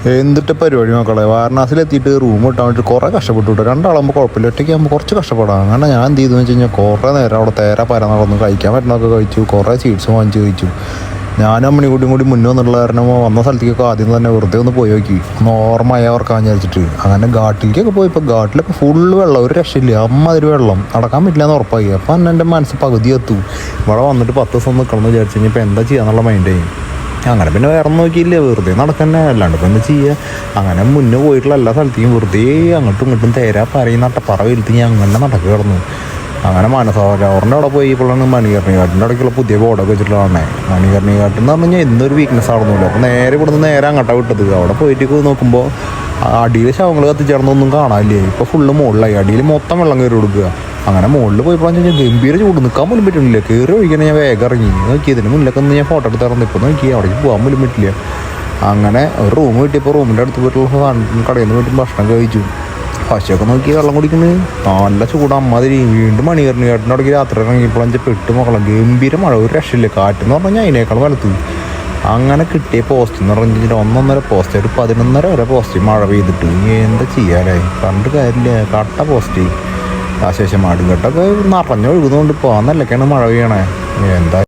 എന്തിട്ട് പരിപാടി മക്കളെ, വാരണാസിലെത്തിയിട്ട് റൂം കിട്ടാൻ വേണ്ടി കുറേ കഷ്ടപ്പെട്ടു കേട്ടോ. രണ്ടാളാകുമ്പോൾ കുഴപ്പമില്ല, ഒറ്റയ്ക്കാകുമ്പോൾ കുറച്ച് കഷ്ടപ്പെടാം. അങ്ങനെ ഞാൻ എന്ത് ചെയ്തു വെച്ച് കഴിഞ്ഞാൽ കുറേ നേരം അവിടെ തേര പര നടന്നു, കഴിക്കാൻ പറ്റുന്നതൊക്കെ കഴിച്ചു, കുറേ സ്വീറ്റ്സ് വാങ്ങിച്ച് കഴിച്ചു. ഞാനും അമ്മണിക്കുട്ടിയും കൂടി മുന്നേ വന്നുള്ള കാരണം വന്ന സ്ഥലത്തേക്കൊക്കെ ആദ്യം തന്നെ വെറുതെ ഒന്ന് പോയി നോക്കി, ഒന്ന് ഓർമ്മയായി ഓർക്കാൻ വിചാരിച്ചിട്ട്. അങ്ങനെ ഘാട്ടിലേക്കൊക്കെ പോയപ്പോൾ ഘാട്ടിലൊക്കെ ഫുള്ള് വെള്ളം, ഒരു രക്ഷയില്ല, അമ്മതിരി വെള്ളം, നടക്കാൻ പറ്റില്ല എന്ന് ഉറപ്പായി. അപ്പം അന്ന് എൻ്റെ മനസ്സ് പകുതി എത്തും, ഇവിടെ വന്നിട്ട് 10 ദിവസം നിൽക്കണം എന്ന് വിചാരിച്ചു കഴിഞ്ഞാൽ ഇപ്പോൾ എന്താ ചെയ്യാന്നുള്ള മൈൻഡായി. അങ്ങനെ പിന്നെ വേറെ നോക്കിയില്ല, വെറുതെ നടക്കന്നെ, അല്ലാണ്ട് ഇപ്പം എന്താ ചെയ്യുക. അങ്ങനെ മുന്നേ പോയിട്ടുള്ള എല്ലാ സ്ഥലത്തേക്കും വെറുതെ അങ്ങോട്ടും ഇങ്ങോട്ടും തേരാ പറയും നട്ടപ്പറ വരുത്തി ഞാൻ അങ്ങനെ നടക്കുക കിടന്നു. അങ്ങനെ മാനസരോവറിൻ്റെ അവിടെ പോയി ഇപ്പോഴാണ് മണികർണിഘാട്ടിൻ്റെ അവിടേക്കുള്ള പുതിയ ബോർഡൊക്കെ വെച്ചിട്ടുള്ളതാണ്. മണികർണിഘാട്ട് എന്ന് പറഞ്ഞു കഴിഞ്ഞാൽ എന്തൊരു വീക്ക്നെസ് ആവുന്നില്ല. അപ്പോൾ നേരെ ഇവിടുന്ന് നേരെ അങ്ങോട്ടാണ് വിട്ടത്. അവിടെ പോയിട്ട് നോക്കുമ്പോൾ അടിയിൽ ശവങ്ങൾ കത്തിച്ചേർന്നൊന്നും കാണാനില്ലേ. ഇപ്പോൾ ഫുള്ള് മുകളിലായി, അടിയിൽ മൊത്തം വെള്ളം കയറി കൊടുക്കുക. അങ്ങനെ മുകളിൽ പോയപ്പോഴാന്ന് വെച്ചാൽ ഗംഭീര ചൂട്, നിൽക്കാൻ പോലും പറ്റുന്നില്ല. കയറി ഒഴിക്കണേ ഞാൻ വേഗം ഇറങ്ങി നോക്കി. ഇതിന് മുന്നിലൊക്കെ ഒന്ന് ഞാൻ ഫോട്ടോ എടുത്തായിരുന്നു. ഇപ്പോൾ നോക്കി അവിടേക്ക് പോകാൻ പോലും പറ്റില്ല. അങ്ങനെ ഒരു റൂം കിട്ടിയപ്പോൾ റൂമിൻ്റെ അടുത്ത് പോയിട്ടുള്ള കടയിൽ നിന്ന് പോയിട്ട് ഭക്ഷണം കഴിച്ചു. പശയൊക്കെ നോക്കി വെള്ളം കുടിക്കുന്നത് നല്ല ചൂട് അമ്മാതിരി. വീണ്ടും മണികർണിഘാട്ടിൻ്റെ അവിടേക്ക് രാത്രി ഇറങ്ങിയപ്പോഴാണ് പെട്ട് മക്കളെ ഗംഭീര മഴ, ഒരു രക്ഷയില്ല. കാറ്റെന്ന് പറഞ്ഞാൽ അതിനേക്കാൾ വലുത്ത്. അങ്ങനെ കിട്ടിയ പോസ്റ്റ് എന്ന് പറഞ്ഞു കഴിഞ്ഞാൽ 1.5 പോസ്റ്റ്, ഒരു 11:30 വരെ പോസ്റ്റ് മഴ പെയ്തിട്ട് എന്താ ചെയ്യാനായി, കണ്ട് കാര്യമില്ല. കട്ട പോസ്റ്റ്. ആ ശേഷം മാടുകെട്ടൊക്കെ നിറഞ്ഞൊഴുകുന്നതുകൊണ്ട് പോകാൻ നല്ലൊക്കെയാണ് മഴ പെയ്യണേ. എന്താ